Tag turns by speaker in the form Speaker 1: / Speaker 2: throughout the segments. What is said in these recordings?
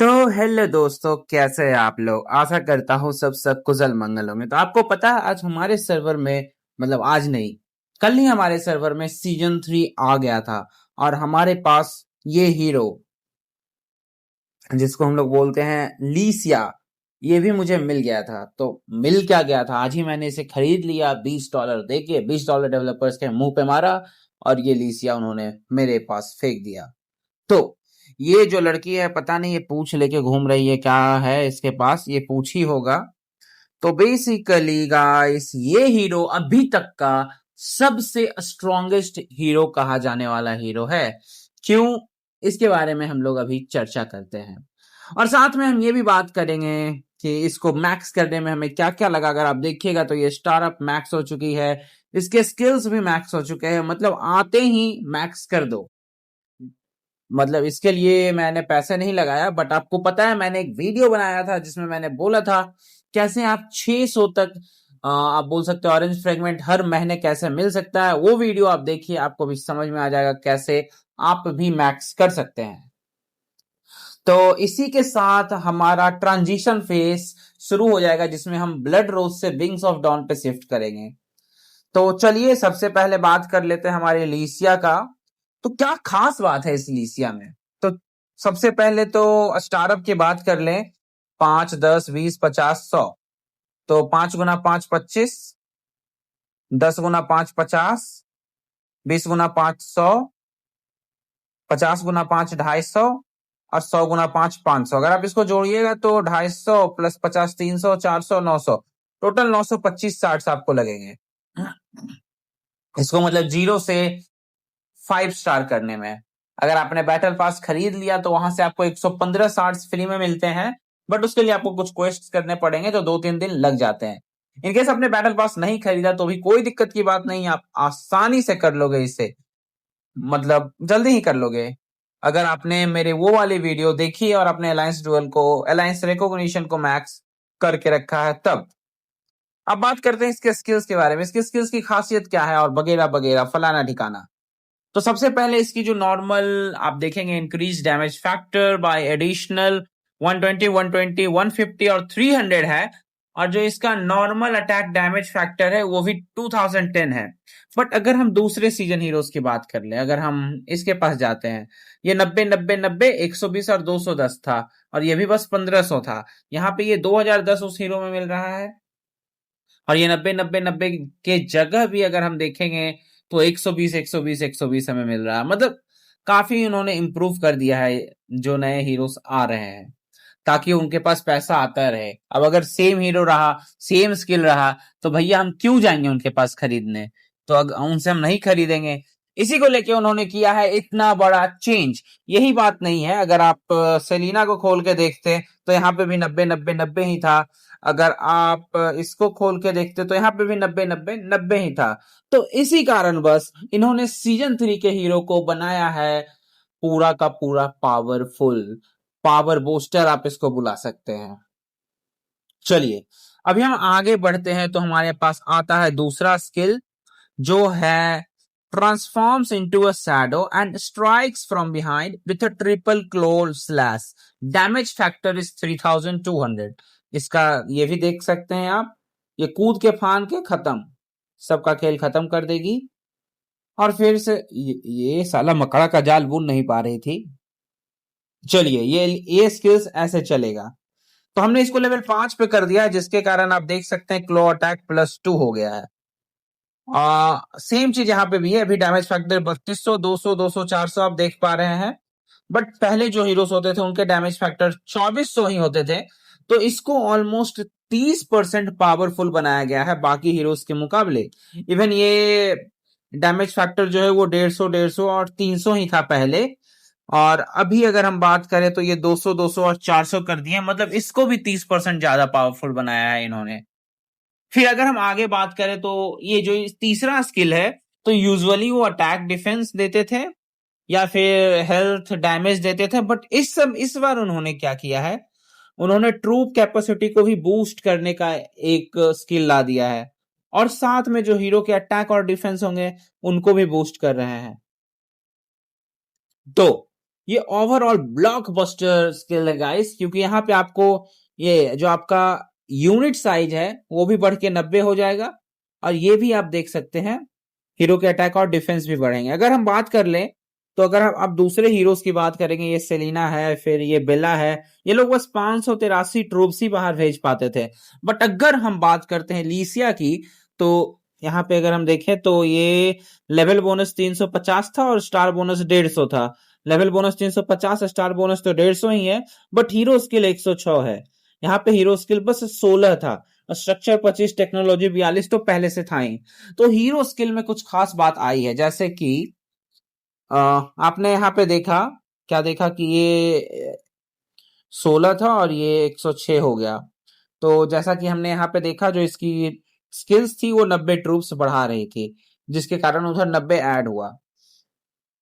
Speaker 1: तो हेलो दोस्तों, कैसे हैं आप लोग। आशा करता हूँ सब कुशल मंगल होंगे। तो आपको पता है आज हमारे सर्वर में, मतलब आज नहीं, कल ही हमारे सर्वर में सीजन 3 आ गया था। और हमारे पास ये हीरो, जिसको हम लोग बोलते हैं लीसिया, ये भी मुझे मिल गया था। तो मिल क्या गया था, आज ही मैंने इसे खरीद लिया। $20 देके, $20 डेवलपर्स के मुंह पे मारा और ये लीसिया उन्होंने मेरे पास फेंक दिया। तो ये जो लड़की है, पता नहीं ये पूछ लेके घूम रही है, क्या है इसके पास, ये पूछ ही होगा। तो बेसिकली गाइस, ये हीरो अभी तक का सबसे स्ट्रॉन्गेस्ट हीरो कहा जाने वाला हीरो है। क्यों, इसके बारे में हम लोग अभी चर्चा करते हैं। और साथ में हम ये भी बात करेंगे कि इसको मैक्स करने में हमें क्या क्या लगा। अगर आप देखिएगा तो ये स्टारअप मैक्स हो चुकी है, इसके स्किल्स भी मैक्स हो चुके हैं, मतलब आते ही मैक्स कर दो। मतलब इसके लिए मैंने पैसे नहीं लगाया, बट आपको पता है मैंने एक वीडियो बनाया था जिसमें मैंने बोला था कैसे आप 600 तक, आप बोल सकते हो ऑरेंज फ्रेगमेंट हर महीने कैसे मिल सकता है। वो वीडियो आप देखिए, आपको भी समझ में आ जाएगा कैसे आप भी मैक्स कर सकते हैं। तो इसी के साथ हमारा ट्रांजिशन फेस शुरू हो जाएगा, जिसमें हम ब्लड रोज से विंग्स ऑफ डॉन पे शिफ्ट करेंगे। तो चलिए सबसे पहले बात कर लेते हैं हमारे लीसिया का। तो क्या खास बात है इस लीसिया में। तो सबसे पहले तो स्टारअप की बात कर लें। 5, 10, 20, 50, 100। तो 5 गुना 5 25, 10 गुना 5 50, 20 गुना 5 100, 50 गुना 5 250 और 100 गुना 5 500। अगर आप इसको जोड़िएगा तो 250 प्लस 50 300 400 900, टोटल 925 शार्ट्स आपको लगेंगे। इसको मतलब 0 से 5 स्टार करने में। अगर आपने बैटल पास खरीद लिया तो वहां से आपको 115 शार्ट्स फ्री में मिलते हैं, बट उसके लिए आपको कुछ क्वेस्ट करने पड़ेंगे जो 2-3 दिन लग जाते हैं। इनकेस आपने बैटल पास नहीं खरीदा तो भी कोई दिक्कत की बात नहीं, आप आसानी से कर लोगे इसे, मतलब जल्दी ही कर लोगे। अगर आपने मेरे वो वाली वीडियो देखी और अपने अलायंस डुअल को, अलायंस रिकॉग्निशन को मैक्स करके रखा है तब। अब बात करते हैं इसके स्किल्स के बारे में, इसके स्किल्स की खासियत क्या है और वगैरह वगैरह फलाना ठिकाना। तो सबसे पहले इसकी जो नॉर्मल आप देखेंगे, increase damage factor by additional 120 120 150 और 300 है। और जो इसका नॉर्मल अटैक डैमेज फैक्टर है वो भी 2010 है। बट अगर हम दूसरे सीजन हीरोज की बात कर ले, अगर हम इसके पास जाते हैं, ये 90 90 90 120 और 210 था, और ये भी बस 1500 था। यहाँ पे ये 2010 उस हीरो में मिल रहा है। और ये 90 90 90 के जगह भी अगर हम देखेंगे तो 120 120 120 हमें मिल रहा है। मतलब काफी उन्होंने इम्प्रूव कर दिया है जो नए हीरोज आ रहे हैं, ताकि उनके पास पैसा आता रहे। अब अगर सेम हीरो रहा, सेम स्किल रहा, तो भैया हम क्यों जाएंगे उनके पास खरीदने। तो उनसे हम नहीं खरीदेंगे। इसी को लेके उन्होंने किया है इतना बड़ा चेंज। यही बात नहीं है, अगर आप सेलिना को खोल के देखते तो यहाँ पे भी 90 90 90 ही था। अगर आप इसको खोल के देखते तो यहाँ पे भी 90 90 90 ही था। तो इसी कारण बस इन्होंने सीजन 3 के हीरो को बनाया है पूरा का पूरा पावरफुल, पावर बूस्टर आप इसको बुला सकते हैं। चलिए अभी हम आगे बढ़ते हैं तो हमारे पास आता है दूसरा स्किल, जो है transforms into a shadow and strikes from behind with a triple claw slash. Damage factor is 3200। इसका ये भी देख सकते हैं आप, ये कूद के फान के खत्म, सबका खेल खत्म कर देगी। और फिर से ये साला मकड़ा का जाल बुन नहीं पा रही थी। चलिए ये स्किल्स ऐसे चलेगा। तो हमने इसको लेवल 5 पे कर दिया है, जिसके कारण आप देख सकते हैं क्लो अटैक +2 हो गया है। सेम चीज यहाँ पे भी है, अभी डैमेज फैक्टर 3200 200 200 400 आप देख पा रहे हैं। बट पहले जो हीरोज होते थे उनके डैमेज फैक्टर 2400 ही होते थे। तो इसको ऑलमोस्ट 30% पावरफुल बनाया गया है बाकी हीरोज के मुकाबले। इवन ये डैमेज फैक्टर जो है वो 150 और 300 ही था पहले। और अभी अगर हम बात करें तो ये 200 200 और 400 कर दिए, मतलब इसको भी 30% ज्यादा पावरफुल बनाया है इन्होंने। फिर अगर हम आगे बात करें तो ये जो तीसरा स्किल है, तो यूजुअली वो अटैक डिफेंस देते थे या फिर हेल्थ डैमेज देते थे। बट इस बार उन्होंने क्या किया है, उन्होंने ट्रूप कैपेसिटी को भी बूस्ट करने का एक स्किल ला दिया है। और साथ में जो हीरो के अटैक और डिफेंस होंगे उनको भी बूस्ट कर रहे हैं। तो ये ओवरऑल ब्लॉकबस्टर स्किल है गाइस, क्योंकि यहाँ पे आपको ये जो आपका यूनिट साइज है वो भी बढ़ के 90 हो जाएगा, और ये भी आप देख सकते हैं हीरो के अटैक और डिफेंस भी बढ़ेंगे। अगर हम बात कर लें तो अगर आप दूसरे हीरोज की बात करेंगे, ये सेलिना है, फिर ये बेला है, ये लोग बस 583 ट्रूप्स ही बाहर भेज पाते थे। बट अगर हम बात करते हैं लीसिया की, तो यहाँ पे अगर हम देखें तो ये लेवल बोनस 350 था और स्टार बोनस 150 था। लेवल बोनस 350, स्टार बोनस तो 150 ही है, बट हीरो स्किल 106 है। यहाँ पे हीरो स्किल बस 16 था, स्ट्रक्चर 25, टेक्नोलॉजी 42 तो पहले से था ही। तो हीरो स्किल में कुछ खास बात आई है, जैसे कि आपने यहाँ पे देखा, क्या देखा कि ये 16 था और ये 106 हो गया। तो जैसा कि हमने यहाँ पे देखा, जो इसकी स्किल्स थी वो 90 ट्रूप्स बढ़ा रही थी, जिसके कारण उधर 90 ऐड हुआ।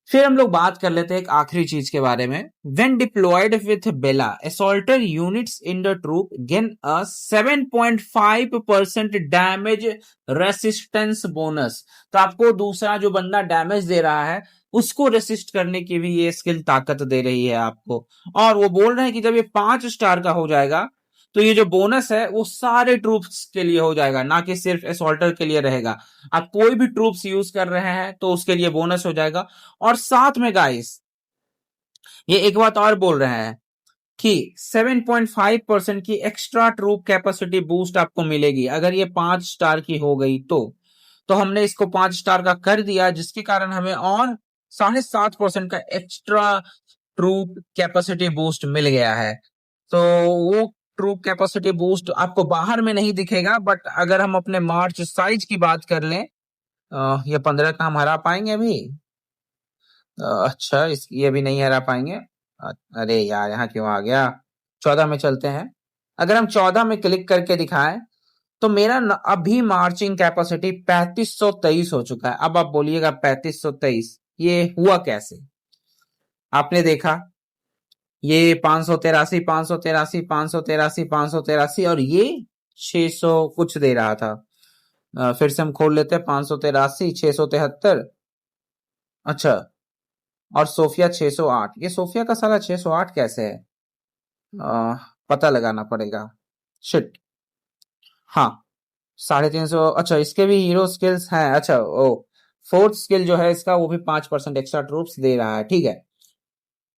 Speaker 1: फिर हम लोग बात कर लेते हैं एक आखिरी चीज के बारे में। When deployed with Bella, assaulter units in the troop gain a 7.5% damage resistance bonus. तो आपको दूसरा जो बंदा डैमेज दे रहा है उसको रेसिस्ट करने की भी ये स्किल ताकत दे रही है आपको। और वो बोल रहे हैं कि जब ये 5 स्टार का हो जाएगा तो ये जो बोनस है वो सारे ट्रूप्स के लिए हो जाएगा, ना कि सिर्फ असॉल्टर के लिए रहेगा। आप कोई भी ट्रूप्स यूज कर रहे हैं तो उसके लिए बोनस हो जाएगा। और साथ में गाइस ये एक बात और बोल रहे हैं कि 7.5% की एक्स्ट्रा ट्रूप कैपेसिटी बूस्ट आपको मिलेगी अगर ये 5 स्टार की हो गई तो हमने इसको 5 स्टार का कर दिया, जिसके कारण हमें और 7.5% का एक्स्ट्रा ट्रूप कैपेसिटी बूस्ट मिल गया है। तो वो ट्रूप कैपेसिटी बूस्ट आपको बाहर में नहीं दिखेगा, बट अगर हम अपने मार्च साइज की बात कर लें, ये 15 का हम हरा पाएंगे अभी। अच्छा, ये भी नहीं हरा पाएंगे। अरे यार, यहाँ क्यों आ गया। 14 में चलते हैं। अगर हम 14 में क्लिक करके दिखाएं तो मेरा अभी मार्चिंग कैपेसिटी 3523 हो चुका है। अब आप बोलिएगा 3523 ये हुआ कैसे। आपने देखा ये 583 583 583 583 और ये 600 कुछ दे रहा था। फिर से हम खोल लेते हैं, 583 673। अच्छा, और सोफिया 608। ये सोफिया का साला 608 कैसे है, पता लगाना पड़ेगा। शिट, हाँ 350। अच्छा, इसके भी हीरो स्किल्स हैं। अच्छा, ओ फोर्थ स्किल जो है इसका वो भी 5% एक्स्ट्रा ट्रूप्स दे रहा है। ठीक है,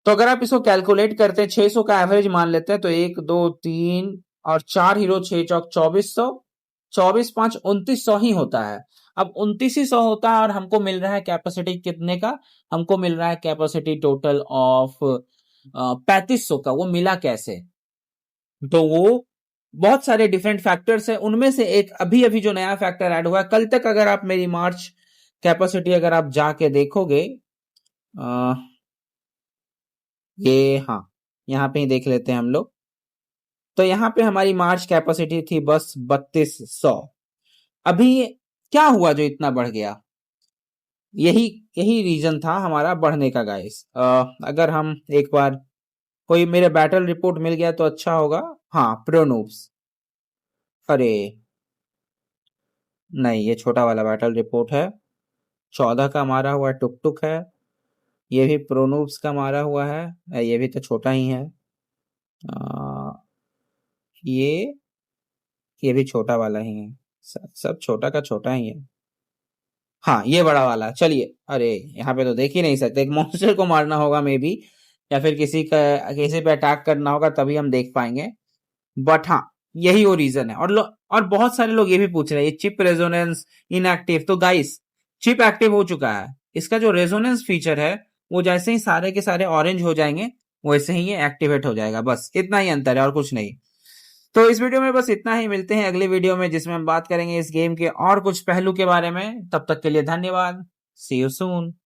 Speaker 1: तो अगर आप इसको कैलकुलेट करते हैं, 600 का एवरेज मान लेते हैं, तो 1 2 3 और 4 हीरो, 6 चौक 2400, 24 5 2900 ही होता है। अब 2900 होता है और हमको मिल रहा है कैपेसिटी कितने का, हमको मिल रहा है कैपेसिटी टोटल ऑफ 3500 का। वो मिला कैसे, तो वो बहुत सारे डिफरेंट फैक्टर्स है, उनमें से एक अभी अभी जो नया फैक्टर ऐड हुआ है। कल तक अगर आप मेरी मार्च कैपेसिटी अगर आप जाके देखोगे, ये हाँ यहाँ पे ही देख लेते हैं हम लोग, तो यहाँ पे हमारी मार्च कैपेसिटी थी बस 3200। अभी क्या हुआ जो इतना बढ़ गया, यही यही रीजन था हमारा बढ़ने का गाइस। अगर हम एक बार कोई मेरे बैटल रिपोर्ट मिल गया तो अच्छा होगा। हाँ, प्रोनूब्स, अरे नहीं, ये छोटा वाला बैटल रिपोर्ट है। 14 का मारा हुआ टुक टुक है, ये भी प्रोनूब्स का मारा हुआ है, ये भी तो छोटा ही है। ये ये भी छोटा वाला ही है, सब छोटा का छोटा ही है। हाँ, ये बड़ा वाला, चलिए। अरे यहाँ पे तो देख ही नहीं सकते, एक मॉन्स्टर को मारना होगा मे बी, या फिर किसी पे अटैक करना होगा तभी हम देख पाएंगे। बट हाँ, यही वो रीजन है। और बहुत सारे लोग ये भी पूछ रहे हैं, ये चिप रेजोनेंस इनएक्टिव। तो गाइस, चिप एक्टिव हो चुका है, इसका जो रेजोनेंस फीचर है वो जैसे ही सारे के सारे ऑरेंज हो जाएंगे वैसे ही ये एक्टिवेट हो जाएगा। बस इतना ही अंतर है और कुछ नहीं। तो इस वीडियो में बस इतना ही, मिलते हैं अगली वीडियो में जिसमें हम बात करेंगे इस गेम के और कुछ पहलू के बारे में। तब तक के लिए धन्यवाद, सी यू सून।